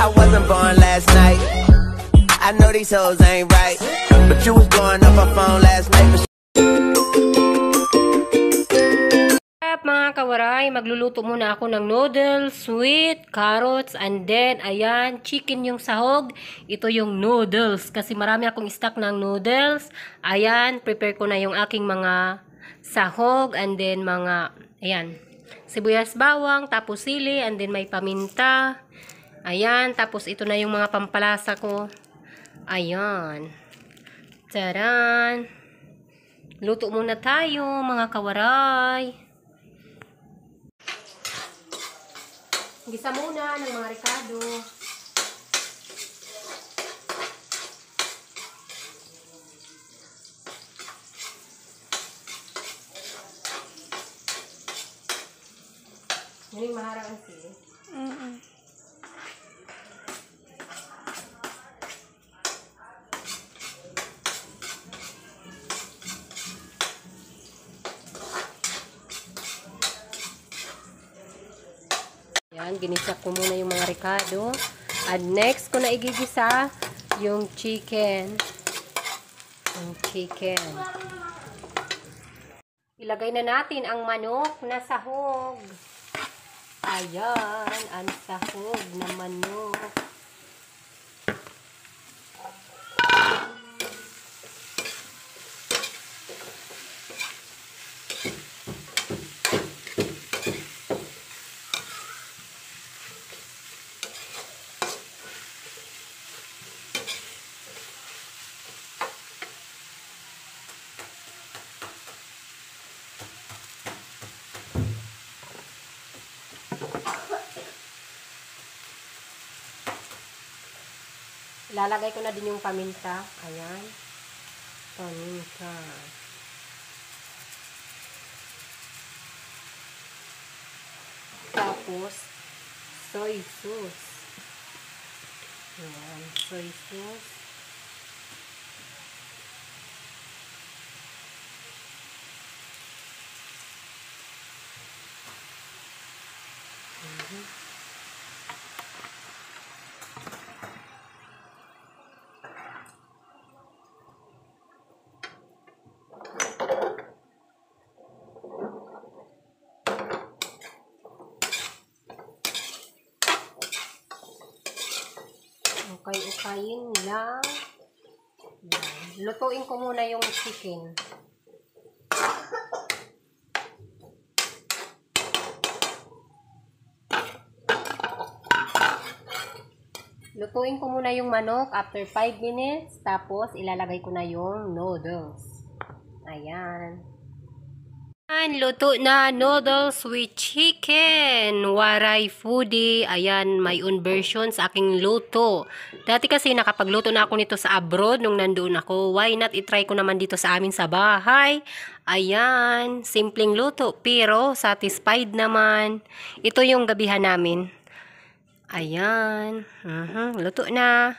I wasn't born last night. I know these hoes ain't right, but you was blowing up my phone last night. Mga kawaray, magluluto muna ako ng noodles, sweet, carrots, and then, ayan, chicken yung sahog. Ito yung noodles, kasi marami akong stock ng noodles. Ayan, prepare ko na yung aking mga sahog, and then mga, ayan, sibuyas bawang, tapos sili, and then may paminta. Ayan, tapos ito na yung mga pampalasa ko. Ayan. Taran! Luto muna tayo, mga kawaray. Gisa muna ng mga ricado. Hindi maharap ang sili. Yan, ginisa ko muna yung mga ricado. And next ko na igigisa yung chicken. Ilagay na natin ang manok na sahog. Ayan, ang sahog na manok. Ilalagay ko na din yung paminta. Ayan. Paminta. Tapos, soy sauce. Ayan, soy sauce. Ukay-ukayin lang. Lutuin ko muna yung chicken. Lutuin ko muna yung manok after 5 minutes. Tapos, ilalagay ko na yung noodles. Ayan. Luto na noodles with chicken. Waray foodie. Ayan, my own version sa aking luto. Dati kasi nakapagluto na ako nito sa abroad nung nandoon ako. Why not itry ko naman dito sa amin sa bahay? Ayan, simpleng luto pero satisfied naman. Ito yung gabihan namin. Ayan, luto na.